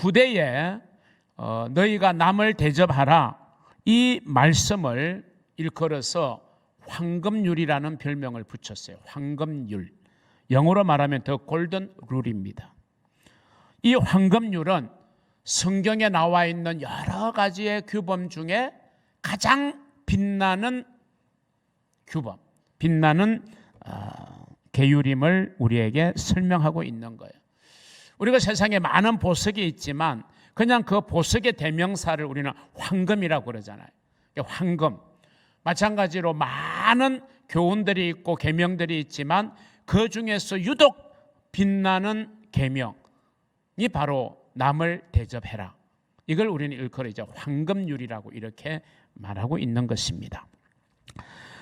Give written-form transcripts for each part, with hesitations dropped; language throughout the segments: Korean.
후대에 너희가 남을 대접하라, 이 말씀을 일컬어서 황금률이라는 별명을 붙였어요. 황금률. 영어로 말하면 더 골든 룰입니다. 이 황금률은 성경에 나와 있는 여러 가지의 규범 중에 가장 빛나는 규범, 빛나는 계율임을 우리에게 설명하고 있는 거예요. 우리가 세상에 많은 보석이 있지만 그냥 그 보석의 대명사를 우리는 황금이라고 그러잖아요. 황금. 마찬가지로 많은 교훈들이 있고 계명들이 있지만 그 중에서 유독 빛나는 계명이 바로 남을 대접해라. 이걸 우리는 일컬어 이제 황금률이라고 이렇게 말하고 있는 것입니다.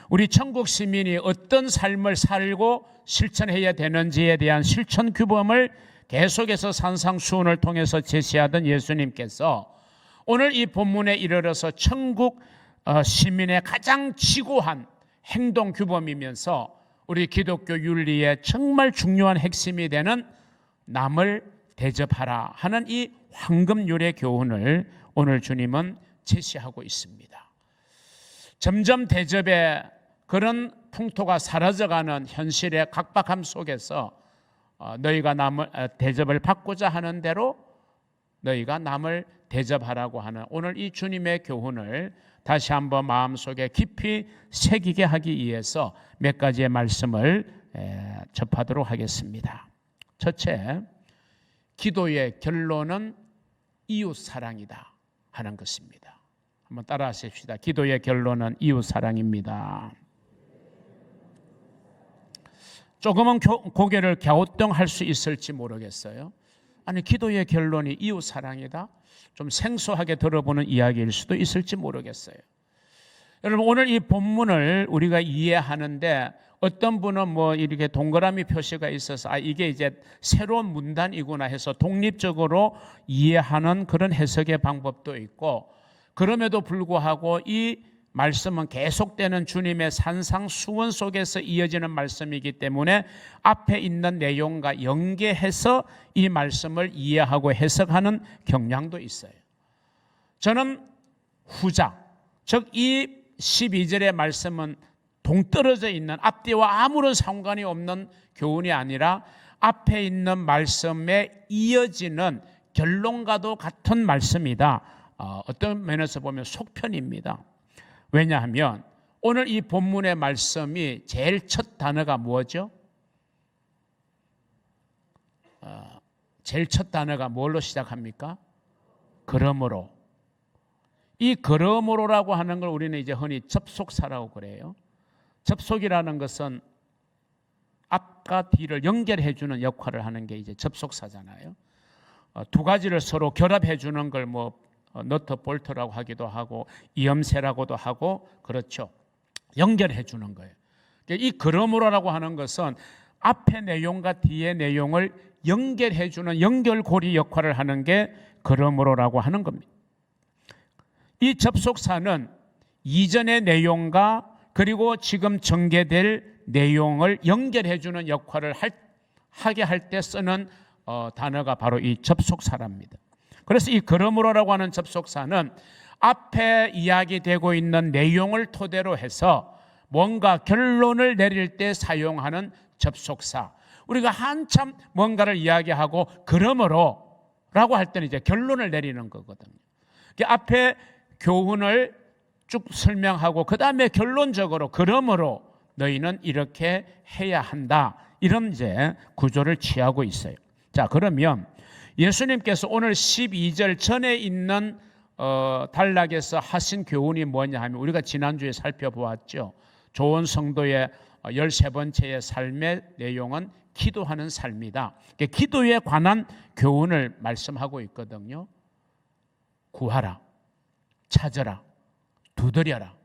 우리 천국 시민이 어떤 삶을 살고 실천해야 되는지에 대한 실천 규범을 계속해서 산상수훈을 통해서 제시하던 예수님께서 오늘 이 본문에 이르러서 천국 시민의 가장 지고한 행동 규범이면서 우리 기독교 윤리의 정말 중요한 핵심이 되는 남을 대접하라 하는 이 황금률의 교훈을 오늘 주님은 제시하고 있습니다. 점점 대접의 그런 풍토가 사라져가는 현실의 각박함 속에서 너희가 남을 대접을 받고자 하는 대로 너희가 남을 대접하라고 하는 오늘 이 주님의 교훈을 다시 한번 마음속에 깊이 새기게 하기 위해서 몇 가지의 말씀을 접하도록 하겠습니다. 첫째, 기도의 결론은 이웃사랑이다 하는 것입니다. 한번 따라 하십시다. 기도의 결론은 이웃사랑입니다. 조금은 고개를 갸우뚱할 수 있을지 모르겠어요. 아니, 기도의 결론이 이웃사랑이다? 좀 생소하게 들어보는 이야기일 수도 있을지 모르겠어요. 여러분, 오늘 이 본문을 우리가 이해하는데 어떤 분은 뭐 이렇게 동그라미 표시가 있어서 이게 이제 새로운 문단이구나 해서 독립적으로 이해하는 그런 해석의 방법도 있고, 그럼에도 불구하고 이 말씀은 계속되는 주님의 산상수훈 속에서 이어지는 말씀이기 때문에 앞에 있는 내용과 연계해서 이 말씀을 이해하고 해석하는 경향도 있어요. 저는 후자, 즉 이 12절의 말씀은 동떨어져 있는 앞뒤와 아무런 상관이 없는 교훈이 아니라 앞에 있는 말씀에 이어지는 결론과도 같은 말씀이다. 어떤 면에서 보면 속편입니다. 왜냐하면 오늘 이 본문의 말씀이 제일 첫 단어가 뭐죠? 제일 첫 단어가 뭘로 시작합니까? 그러므로. 이 그러므로라고 하는 걸 우리는 이제 흔히 접속사라고 그래요. 접속이라는 것은 앞과 뒤를 연결해 주는 역할을 하는 게 이제 접속사잖아요. 두 가지를 서로 결합해 주는 걸 뭐 너트 볼트라고 하기도 하고 이음새라고도 하고 그렇죠. 연결해 주는 거예요. 이 그러므로라고 하는 것은 앞의 내용과 뒤의 내용을 연결해 주는 연결고리 역할을 하는 게 그러므로라고 하는 겁니다. 이 접속사는 이전의 내용과 그리고 지금 전개될 내용을 연결해 주는 역할을 하게 할 때 쓰는 단어가 바로 이 접속사랍니다. 그래서 이 그러므로라고 하는 접속사는 앞에 이야기되고 있는 내용을 토대로 해서 뭔가 결론을 내릴 때 사용하는 접속사. 우리가 한참 뭔가를 이야기하고 그러므로라고 할 때는 이제 결론을 내리는 거거든요. 앞에 교훈을 쭉 설명하고 그 다음에 결론적으로 그러므로 너희는 이렇게 해야 한다. 이런 이제 구조를 취하고 있어요. 자, 그러면 예수님께서 오늘 12절 전에 있는 단락에서 하신 교훈이 뭐냐 하면 우리가 지난주에 살펴보았죠. 좋은 성도의 13번째의 삶의 내용은 기도하는 삶이다. 기도에 관한 교훈을 말씀하고 있거든요. 구하라, 찾아라, 두드려라.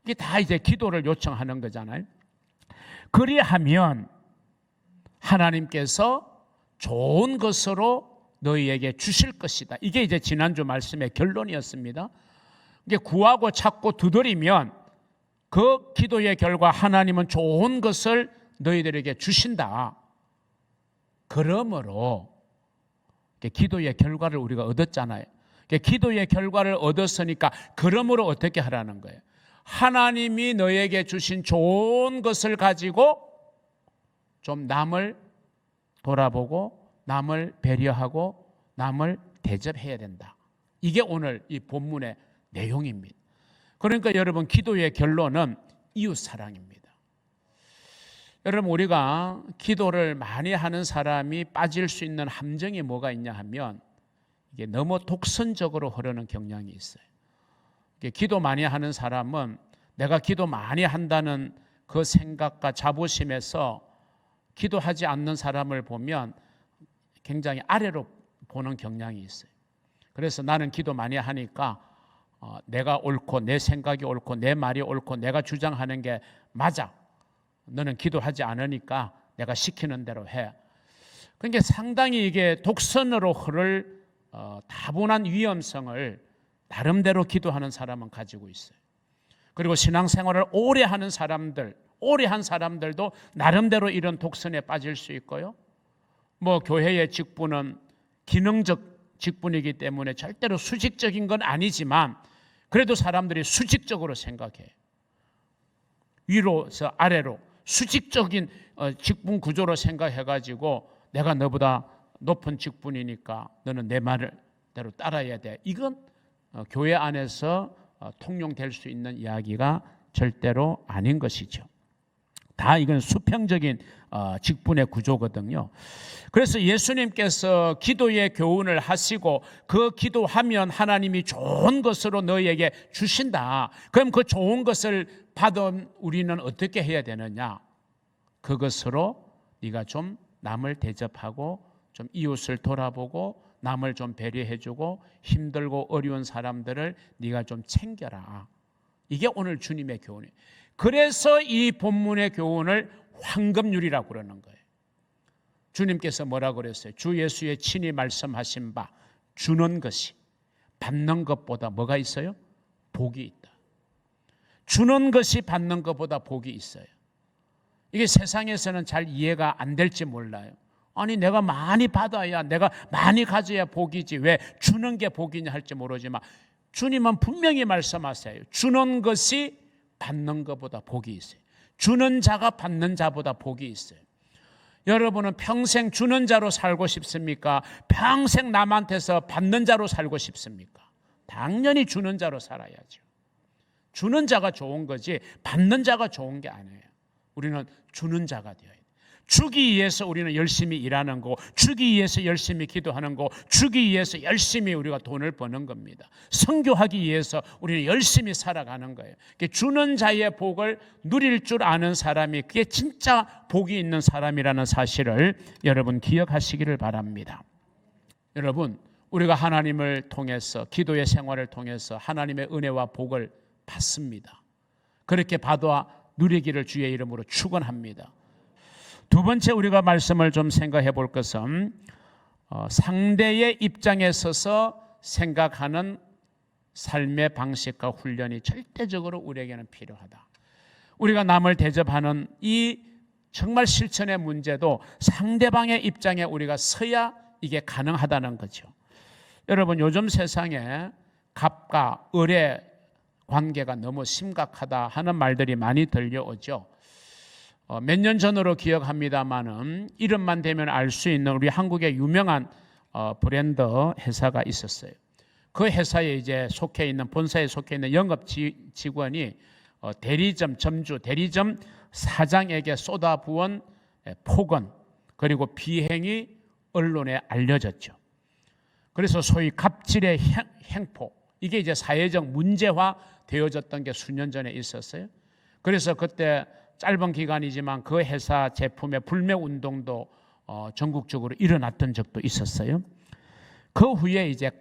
이게 다 이제 기도를 요청하는 거잖아요. 그리하면 하나님께서 좋은 것으로 너희에게 주실 것이다. 이게 이제 지난주 말씀의 결론이었습니다. 이게 구하고 찾고 두드리면 그 기도의 결과 하나님은 좋은 것을 너희들에게 주신다. 그러므로 기도의 결과를 우리가 얻었잖아요. 기도의 결과를 얻었으니까 그러므로 어떻게 하라는 거예요? 하나님이 너에게 주신 좋은 것을 가지고 좀 남을 돌아보고 남을 배려하고 남을 대접해야 된다. 이게 오늘 이 본문의 내용입니다. 그러니까 여러분, 기도의 결론은 이웃사랑입니다. 여러분, 우리가 기도를 많이 하는 사람이 빠질 수 있는 함정이 뭐가 있냐 하면 이게 너무 독선적으로 흐르는 경향이 있어요. 기도 많이 하는 사람은 내가 기도 많이 한다는 그 생각과 자부심에서 기도하지 않는 사람을 보면 굉장히 아래로 보는 경향이 있어요. 그래서 나는 기도 많이 하니까 내가 옳고 내 생각이 옳고 내 말이 옳고 내가 주장하는 게 맞아. 너는 기도하지 않으니까 내가 시키는 대로 해. 그러니까 상당히 이게 독선으로 흐를 다분한 위험성을 나름대로 기도하는 사람은 가지고 있어요. 그리고 신앙생활을 오래 하는 사람들, 오래 한 사람들도 나름대로 이런 독선에 빠질 수 있고요. 뭐 교회의 직분은 기능적 직분이기 때문에 절대로 수직적인 건 아니지만 그래도 사람들이 수직적으로 생각해요. 위로서 아래로 수직적인 직분 구조로 생각해가지고 내가 너보다 높은 직분이니까 너는 내 말대로 따라야 돼. 이건 교회 안에서 통용될 수 있는 이야기가 절대로 아닌 것이죠. 다 이건 수평적인 직분의 구조거든요. 그래서 예수님께서 기도의 교훈을 하시고 그 기도하면 하나님이 좋은 것으로 너희에게 주신다. 그럼 그 좋은 것을 받은 우리는 어떻게 해야 되느냐? 그것으로 네가 좀 남을 대접하고 좀 이웃을 돌아보고 남을 좀 배려해주고 힘들고 어려운 사람들을 네가 좀 챙겨라. 이게 오늘 주님의 교훈이에요. 그래서 이 본문의 교훈을 황금률이라고 그러는 거예요. 주님께서 뭐라고 그랬어요? 주 예수의 친히 말씀하신 바 주는 것이 받는 것보다 뭐가 있어요? 복이 있다. 주는 것이 받는 것보다 복이 있어요. 이게 세상에서는 잘 이해가 안 될지 몰라요. 아니 내가 많이 받아야 내가 많이 가져야 복이지 왜 주는 게 복이냐 할지 모르지만 주님은 분명히 말씀하세요. 주는 것이 받는 것보다 복이 있어요. 주는 자가 받는 자보다 복이 있어요. 여러분은 평생 주는 자로 살고 싶습니까? 평생 남한테서 받는 자로 살고 싶습니까? 당연히 주는 자로 살아야죠. 주는 자가 좋은 거지 받는 자가 좋은 게 아니에요. 우리는 주는 자가 되어야 돼요. 주기 위해서 우리는 열심히 일하는 거, 주기 위해서 열심히 기도하는 거, 주기 위해서 열심히 우리가 돈을 버는 겁니다. 선교하기 위해서 우리는 열심히 살아가는 거예요. 주는 자의 복을 누릴 줄 아는 사람이 그게 진짜 복이 있는 사람이라는 사실을 여러분 기억하시기를 바랍니다. 여러분, 우리가 하나님을 통해서 기도의 생활을 통해서 하나님의 은혜와 복을 받습니다. 그렇게 받아 누리기를 주의 이름으로 축원합니다. 두 번째 우리가 말씀을 좀 생각해 볼 것은 상대의 입장에 서서 생각하는 삶의 방식과 훈련이 절대적으로 우리에게는 필요하다. 우리가 남을 대접하는 이 정말 실천의 문제도 상대방의 입장에 우리가 서야 이게 가능하다는 거죠. 여러분, 요즘 세상에 갑과 을의 관계가 너무 심각하다 하는 말들이 많이 들려오죠. 몇 년 전으로 기억합니다마는 이름만 대면 알 수 있는 우리 한국의 유명한 브랜드 회사가 있었어요. 그 회사에 이제 속해 있는 본사에 속해 있는 영업 직원이 대리점 점주 대리점 사장에게 쏟아부은 폭언 그리고 비행이 언론에 알려졌죠. 그래서 소위 갑질의 행포 이게 이제 사회적 문제화 되어졌던 게 수년 전에 있었어요. 그래서 그때 짧은 기간이지만 그 회사 제품의 불매 운동도 전국적으로 일어났던 적도 있었어요. 그 후에 이제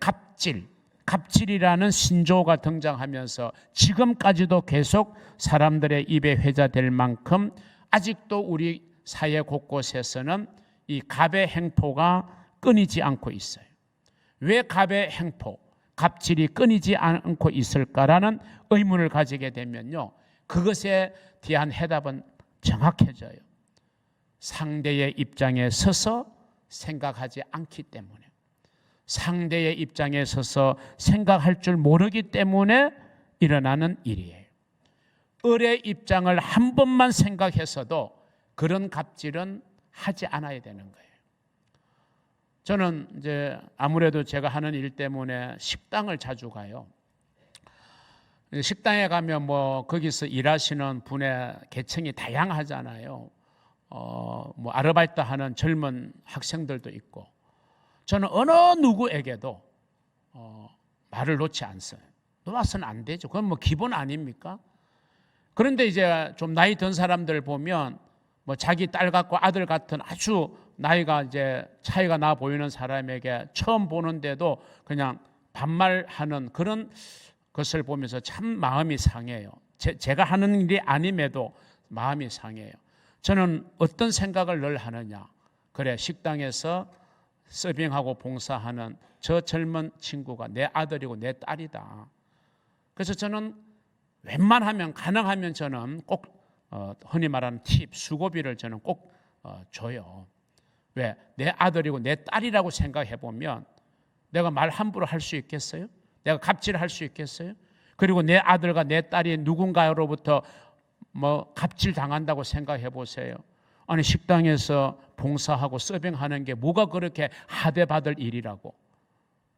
갑질이라는 신조어가 등장하면서 지금까지도 계속 사람들의 입에 회자될 만큼 아직도 우리 사회 곳곳에서는 이 갑의 행포가 끊이지 않고 있어요. 왜 갑의 행포, 갑질이 끊이지 않고 있을까라는 의문을 가지게 되면요. 그것에 대한 해답은 정확해져요. 상대의 입장에 서서 생각하지 않기 때문에. 상대의 입장에 서서 생각할 줄 모르기 때문에 일어나는 일이에요. 을의 입장을 한 번만 생각해서도 그런 갑질은 하지 않아야 되는 거예요. 저는 이제 아무래도 제가 하는 일 때문에 식당을 자주 가요. 식당에 가면 뭐 거기서 일하시는 분의 계층이 다양하잖아요. 뭐 아르바이트 하는 젊은 학생들도 있고, 저는 어느 누구에게도 말을 놓지 않어요. 놓아서는 안 되죠. 그건 뭐 기본 아닙니까? 그런데 이제 좀 나이 든 사람들 보면 뭐 자기 딸 같고 아들 같은 아주 나이가 이제 차이가 나 보이는 사람에게 처음 보는데도 그냥 반말하는 그런 것을 보면서 참 마음이 상해요. 제가 하는 일이 아님에도 마음이 상해요. 저는 어떤 생각을 늘 하느냐. 그래, 식당에서 서빙하고 봉사하는 저 젊은 친구가 내 아들이고 내 딸이다. 그래서 저는 웬만하면 가능하면 저는 꼭 흔히 말하는 팁, 수고비를 저는 꼭 줘요. 왜? 내 아들이고 내 딸이라고 생각해 보면 내가 말 함부로 할 수 있겠어요? 내가 갑질할 수 있겠어요? 그리고 내 아들과 내 딸이 누군가로부터 뭐 갑질 당한다고 생각해 보세요. 아니, 식당에서 봉사하고 서빙하는 게 뭐가 그렇게 하대받을 일이라고.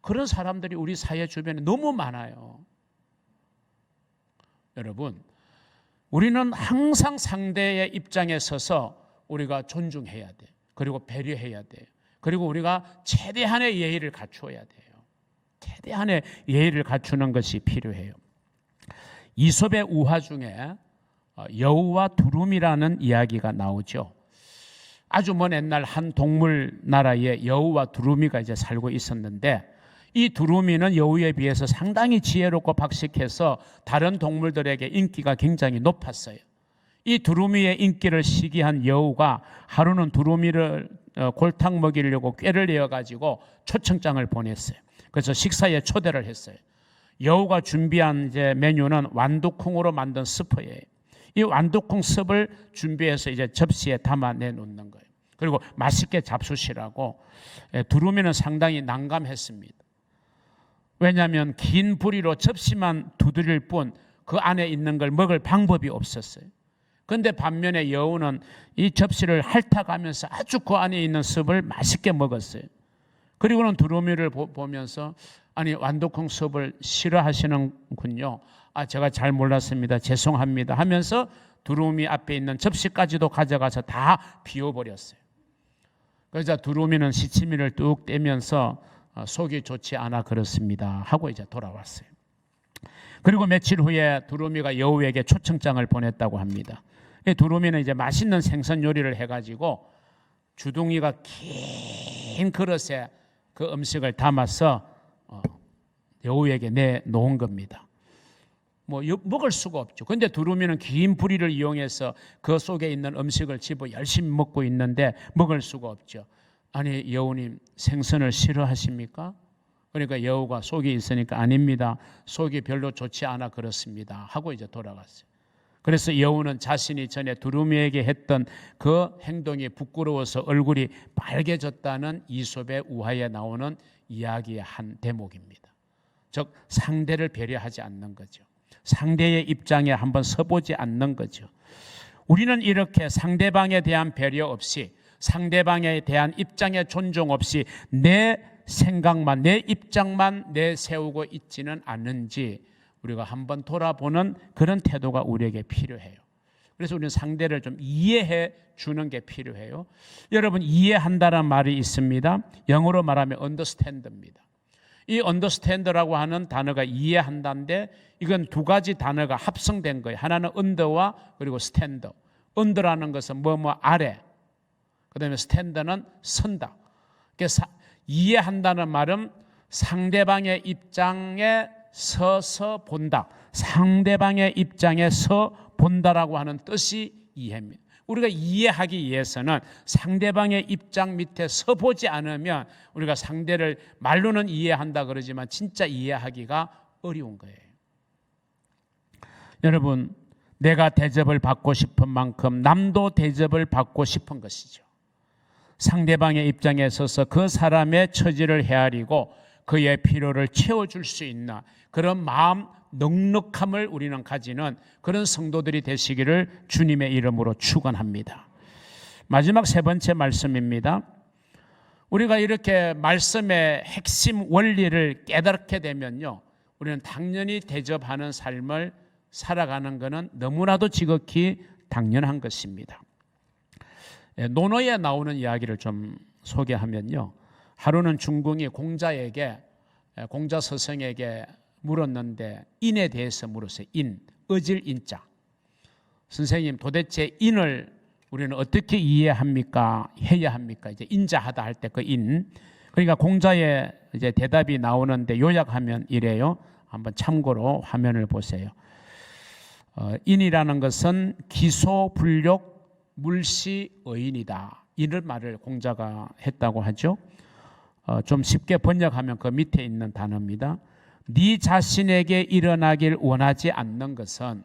그런 사람들이 우리 사회 주변에 너무 많아요. 여러분, 우리는 항상 상대의 입장에 서서 우리가 존중해야 돼. 그리고 배려해야 돼요. 그리고 우리가 최대한의 예의를 갖추어야 돼요. 최대한의 예의를 갖추는 것이 필요해요. 이솝의 우화 중에 여우와 두루미라는 이야기가 나오죠. 아주 먼 옛날 한 동물 나라에 여우와 두루미가 이제 살고 있었는데, 이 두루미는 여우에 비해서 상당히 지혜롭고 박식해서 다른 동물들에게 인기가 굉장히 높았어요. 이 두루미의 인기를 시기한 여우가 하루는 두루미를 골탕 먹이려고 꾀를 내어가지고 초청장을 보냈어요. 그래서 식사에 초대를 했어요. 여우가 준비한 이제 메뉴는 완두콩으로 만든 스프예요. 이 완두콩 습을 준비해서 이제 접시에 담아내 놓는 거예요. 그리고 맛있게 잡수시라고. 두루미는 상당히 난감했습니다. 왜냐하면 긴 부리로 접시만 두드릴 뿐 그 안에 있는 걸 먹을 방법이 없었어요. 그런데 반면에 여우는 이 접시를 핥아가면서 아주 그 안에 있는 습을 맛있게 먹었어요. 그리고는 두루미를 보면서 아니, 완두콩 습을 싫어하시는군요. 제가 잘 몰랐습니다. 죄송합니다 하면서 두루미 앞에 있는 접시까지도 가져가서 다 비워버렸어요. 그러자 두루미는 시치미를 뚝 떼면서 속이 좋지 않아 그렇습니다 하고 이제 돌아왔어요. 그리고 며칠 후에 두루미가 여우에게 초청장을 보냈다고 합니다. 두루미는 이제 맛있는 생선 요리를 해가지고 주둥이가 긴 그릇에 그 음식을 담아서 여우에게 내놓은 겁니다. 뭐 먹을 수가 없죠. 그런데 두루미는 긴 부리를 이용해서 그 속에 있는 음식을 집어 열심히 먹고 있는데 먹을 수가 없죠. 아니, 여우님 생선을 싫어하십니까? 그러니까 여우가 속이 있으니까 아닙니다. 속이 별로 좋지 않아 그렇습니다 하고 이제 돌아갔어요. 그래서 여우는 자신이 전에 두루미에게 했던 그 행동이 부끄러워서 얼굴이 빨개졌다는 이솝의 우화에 나오는 이야기의 한 대목입니다. 즉 상대를 배려하지 않는 거죠. 상대의 입장에 한번 서보지 않는 거죠. 우리는 이렇게 상대방에 대한 배려 없이, 상대방에 대한 입장의 존중 없이 내 생각만, 내 입장만 내세우고 있지는 않는지 우리가 한번 돌아보는 그런 태도가 우리에게 필요해요. 그래서 우리는 상대를 좀 이해해 주는 게 필요해요. 여러분, 이해한다는 말이 있습니다. 영어로 말하면 understand입니다. 이 understand라고 하는 단어가 이해한다인데, 이건 두 가지 단어가 합성된 거예요. 하나는 under와 그리고 stand. under라는 것은 뭐뭐 아래, 그 다음에 stand는 선다. 그래서 이해한다는 말은 상대방의 입장에 서서 본다. 상대방의 입장에 서 본다라고 하는 뜻이 이해입니다. 우리가 이해하기 위해서는 상대방의 입장 밑에 서보지 않으면 우리가 상대를 말로는 이해한다 그러지만 진짜 이해하기가 어려운 거예요. 여러분, 내가 대접을 받고 싶은 만큼 남도 대접을 받고 싶은 것이죠. 상대방의 입장에 서서 그 사람의 처지를 헤아리고 그의 필요를 채워줄 수 있는 그런 마음 넉넉함을 우리는 가지는 그런 성도들이 되시기를 주님의 이름으로 축원합니다. 마지막 세 번째 말씀입니다. 우리가 이렇게 말씀의 핵심 원리를 깨닫게 되면요, 우리는 당연히 대접하는 삶을 살아가는 것은 너무나도 지극히 당연한 것입니다. 논어에 나오는 이야기를 좀 소개하면요, 하루는 중궁이 공자 스승에게 물었는데 인에 대해서 물었어요. 어질 인자. 선생님, 도대체 인을 우리는 어떻게 이해합니까? 해야 합니까? 이제 인자하다 할 때 그 인. 그러니까 공자의 이제 대답이 나오는데 요약하면 이래요. 한번 참고로 화면을 보세요. 인이라는 것은 기소불력 물시의인이다. 이런 말을 공자가 했다고 하죠. 좀 쉽게 번역하면 그 밑에 있는 단어입니다. 네 자신에게 일어나길 원하지 않는 것은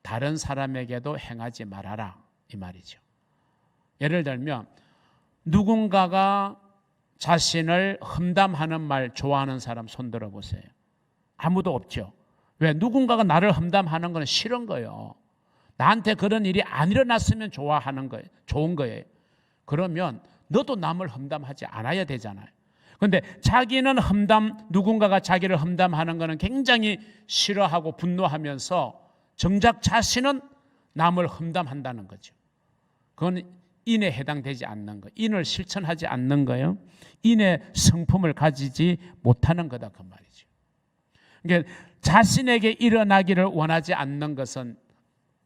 다른 사람에게도 행하지 말아라, 이 말이죠. 예를 들면 누군가가 자신을 험담하는 말 좋아하는 사람 손 들어보세요. 아무도 없죠. 왜? 누군가가 나를 험담하는 건 싫은 거예요. 나한테 그런 일이 안 일어났으면 좋아하는 거예요. 좋은 거예요. 그러면 너도 남을 험담하지 않아야 되잖아요. 그런데 자기는 누군가가 자기를 험담하는 것은 굉장히 싫어하고 분노하면서 정작 자신은 남을 험담한다는 거죠. 그건 인에 해당되지 않는 거예요. 인을 실천하지 않는 거예요. 인의 성품을 가지지 못하는 거다, 그 말이죠. 그러니까 자신에게 일어나기를 원하지 않는 것은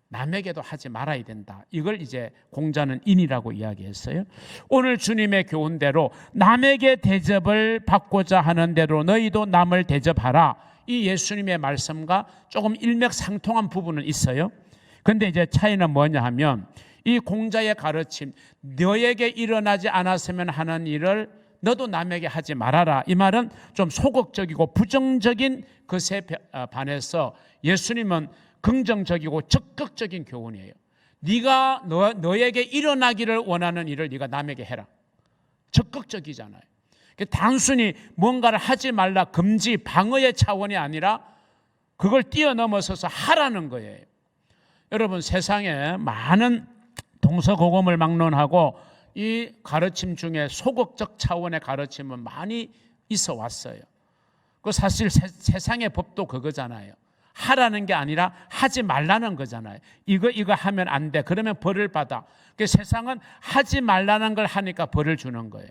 남에게도 하지 말아야 된다. 이걸 이제 공자는 인이라고 이야기했어요. 오늘 주님의 교훈대로 남에게 대접을 받고자 하는 대로 너희도 남을 대접하라. 이 예수님의 말씀과 조금 일맥상통한 부분은 있어요. 그런데 이제 차이는 뭐냐 하면 이 공자의 가르침, 너에게 일어나지 않았으면 하는 일을 너도 남에게 하지 말아라. 이 말은 좀 소극적이고 부정적인 것에 반해서 예수님은 긍정적이고 적극적인 교훈이에요. 네가 너에게 일어나기를 원하는 일을 네가 남에게 해라. 적극적이잖아요. 단순히 뭔가를 하지 말라, 금지, 방어의 차원이 아니라 그걸 뛰어넘어서서 하라는 거예요. 여러분, 세상에 많은 동서고금을 막론하고 이 가르침 중에 소극적 차원의 가르침은 많이 있어 왔어요. 그 사실 세상의 법도 그거잖아요. 하라는 게 아니라 하지 말라는 거잖아요. 이거 하면 안 돼. 그러면 벌을 받아. 세상은 하지 말라는 걸 하니까 벌을 주는 거예요.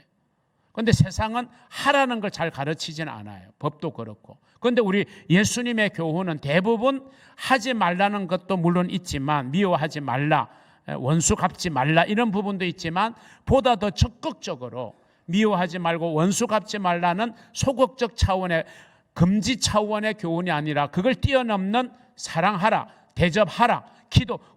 그런데 세상은 하라는 걸 잘 가르치지는 않아요. 법도 그렇고. 그런데 우리 예수님의 교훈은 대부분 하지 말라는 것도 물론 있지만, 미워하지 말라, 원수 갚지 말라, 이런 부분도 있지만 보다 더 적극적으로 미워하지 말고 원수 갚지 말라는 소극적 차원의, 금지 차원의 교훈이 아니라 그걸 뛰어넘는 사랑하라, 대접하라,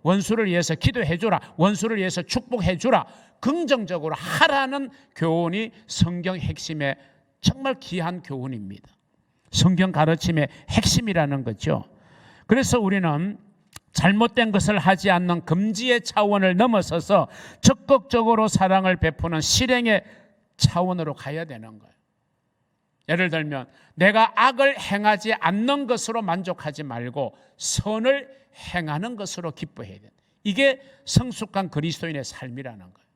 원수를 위해서 기도해주라, 원수를 위해서 축복해주라, 긍정적으로 하라는 교훈이 성경 핵심의 정말 귀한 교훈입니다. 성경 가르침의 핵심이라는 거죠. 그래서 우리는 잘못된 것을 하지 않는 금지의 차원을 넘어서서 적극적으로 사랑을 베푸는 실행의 차원으로 가야 되는 거예요. 예를 들면 내가 악을 행하지 않는 것으로 만족하지 말고 선을 행하는 것으로 기뻐해야 된다. 이게 성숙한 그리스도인의 삶이라는 거예요.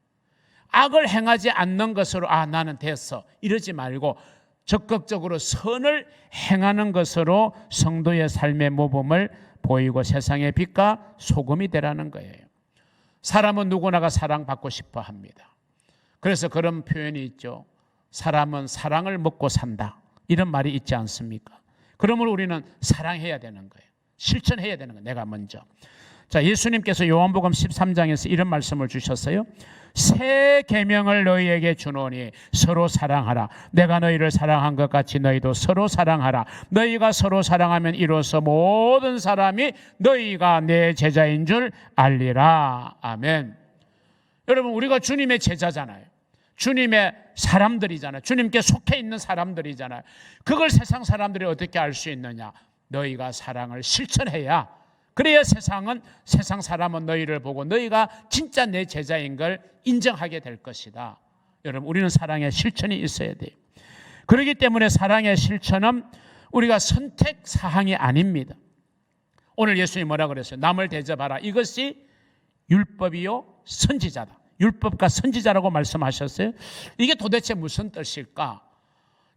악을 행하지 않는 것으로 나는 됐어, 이러지 말고 적극적으로 선을 행하는 것으로 성도의 삶의 모범을 보이고 세상의 빛과 소금이 되라는 거예요. 사람은 누구나가 사랑받고 싶어 합니다. 그래서 그런 표현이 있죠. 사람은 사랑을 먹고 산다, 이런 말이 있지 않습니까? 그러므로 우리는 사랑해야 되는 거예요. 실천해야 되는 거예요. 내가 먼저. 자, 예수님께서 요한복음 13장에서 이런 말씀을 주셨어요. 새 계명을 너희에게 주노니 서로 사랑하라. 내가 너희를 사랑한 것 같이 너희도 서로 사랑하라. 너희가 서로 사랑하면 이로써 모든 사람이 너희가 내 제자인 줄 알리라. 아멘. 여러분, 우리가 주님의 제자잖아요. 주님의 사람들이잖아요. 주님께 속해 있는 사람들이잖아요. 그걸 세상 사람들이 어떻게 알 수 있느냐? 너희가 사랑을 실천해야, 그래야 세상 사람은 너희를 보고 너희가 진짜 내 제자인 걸 인정하게 될 것이다. 여러분, 우리는 사랑의 실천이 있어야 돼요. 그렇기 때문에 사랑의 실천은 우리가 선택 사항이 아닙니다. 오늘 예수님이 뭐라 그랬어요? 남을 대접하라. 이것이 율법이요 선지자다. 율법과 선지자라고 말씀하셨어요. 이게 도대체 무슨 뜻일까?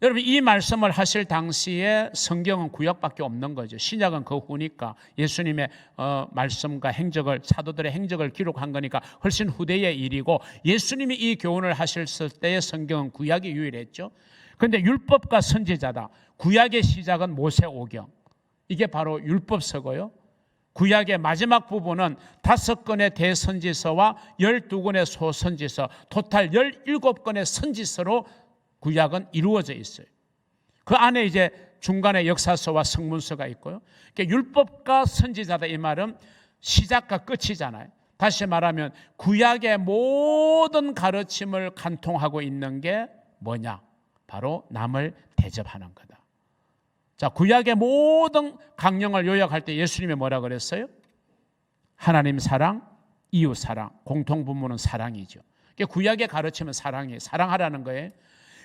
여러분, 이 말씀을 하실 당시에 성경은 구약밖에 없는 거죠. 신약은 그 후니까, 예수님의 말씀과 행적을, 사도들의 행적을 기록한 거니까 훨씬 후대의 일이고, 예수님이 이 교훈을 하셨을 때의 성경은 구약이 유일했죠. 그런데 율법과 선지자다. 구약의 시작은 모세오경, 이게 바로 율법서고요. 구약의 마지막 부분은 5권의 대선지서와 12권의 소선지서, 토탈 17권의 선지서로 구약은 이루어져 있어요. 그 안에 이제 중간에 역사서와 성문서가 있고요. 그러니까 율법과 선지자다, 이 말은 시작과 끝이잖아요. 다시 말하면 구약의 모든 가르침을 간통하고 있는 게 뭐냐? 바로 남을 대접하는 거다. 자, 구약의 모든 강령을 요약할 때 예수님이 뭐라 그랬어요? 하나님 사랑, 이웃 사랑, 공통분모는 사랑이죠. 그러니까 구약의 가르침은 사랑이에요. 사랑하라는 거예요.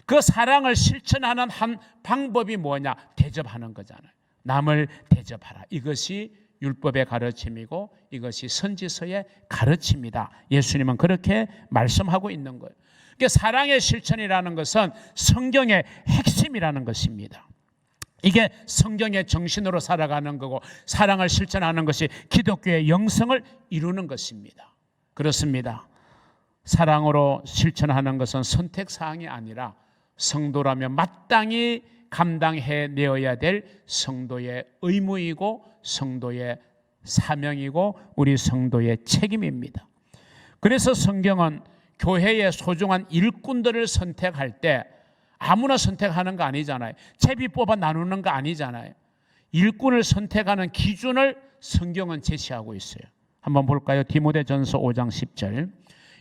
그 사랑을 실천하는 한 방법이 뭐냐? 대접하는 거잖아요. 남을 대접하라. 이것이 율법의 가르침이고 이것이 선지서의 가르침이다. 예수님은 그렇게 말씀하고 있는 거예요. 그러니까 사랑의 실천이라는 것은 성경의 핵심이라는 것입니다. 이게 성경의 정신으로 살아가는 거고, 사랑을 실천하는 것이 기독교의 영성을 이루는 것입니다. 그렇습니다. 사랑으로 실천하는 것은 선택사항이 아니라 성도라면 마땅히 감당해내어야 될 성도의 의무이고 성도의 사명이고 우리 성도의 책임입니다. 그래서 성경은 교회의 소중한 일꾼들을 선택할 때 아무나 선택하는 거 아니잖아요. 제비 뽑아 나누는 거 아니잖아요. 일꾼을 선택하는 기준을 성경은 제시하고 있어요. 한번 볼까요? 디모데전서 5장 10절.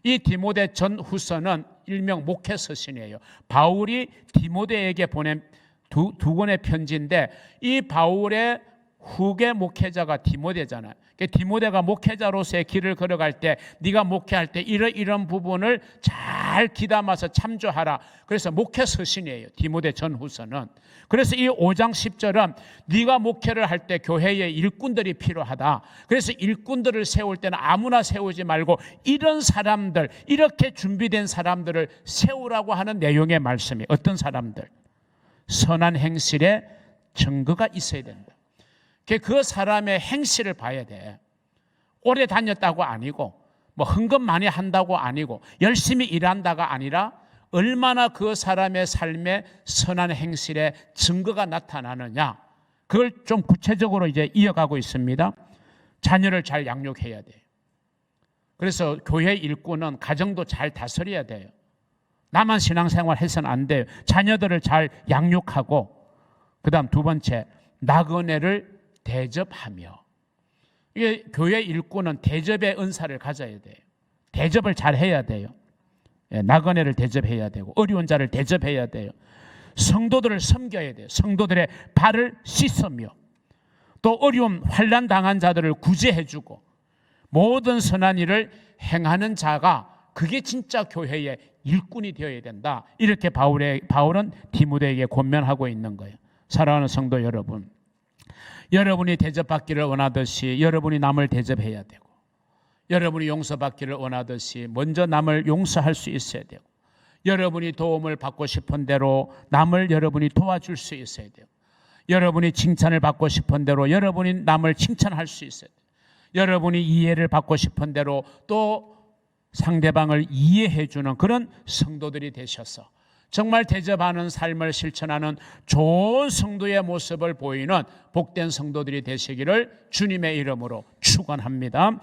이 디모데 전후서는 일명 목회서신이에요. 바울이 디모데에게 보낸 두 권의 편지인데, 이 바울의 후계 목회자가 디모데잖아요. 디모데가 목회자로서의 길을 걸어갈 때, 네가 목회할 때 이런 부분을 잘 귀담아서 참조하라. 그래서 목회서신이에요, 디모데 전후서는. 그래서 이 5장 10절은 네가 목회를 할 때 교회에 일꾼들이 필요하다. 그래서 일꾼들을 세울 때는 아무나 세우지 말고 이런 사람들, 이렇게 준비된 사람들을 세우라고 하는 내용의 말씀이, 어떤 사람들? 선한 행실에 증거가 있어야 된다. 그 사람의 행실을 봐야 돼. 오래 다녔다고 아니고, 뭐 헌금 많이 한다고 아니고, 열심히 일한다가 아니라 얼마나 그 사람의 삶에 선한 행실의 증거가 나타나느냐, 그걸 좀 구체적으로 이제 이어가고 있습니다. 자녀를 잘 양육해야 돼요. 그래서 교회 일꾼은 가정도 잘 다스려야 돼요. 나만 신앙생활 해서는 안 돼요. 자녀들을 잘 양육하고, 그 다음 두 번째, 나그네를 대접하며. 이게 교회 일꾼은 대접의 은사를 가져야 돼요. 대접을 잘 해야 돼요. 나그네를 대접해야 되고, 어려운 자를 대접해야 돼요. 성도들을 섬겨야 돼요. 성도들의 발을 씻으며, 또 어려움 환난 당한 자들을 구제해주고, 모든 선한 일을 행하는 자가, 그게 진짜 교회의 일꾼이 되어야 된다. 이렇게 바울은 디모데에게 권면하고 있는 거예요. 사랑하는 성도 여러분, 여러분이 대접받기를 원하듯이 여러분이 남을 대접해야 되고, 여러분이 용서받기를 원하듯이 먼저 남을 용서할 수 있어야 되고, 여러분이 도움을 받고 싶은 대로 남을 여러분이 도와줄 수 있어야 돼요. 여러분이 칭찬을 받고 싶은 대로 여러분이 남을 칭찬할 수 있어야 돼요. 여러분이 이해를 받고 싶은 대로 또 상대방을 이해해 주는 그런 성도들이 되셔서 정말 대접하는 삶을 실천하는 좋은 성도의 모습을 보이는 복된 성도들이 되시기를 주님의 이름으로 축원합니다.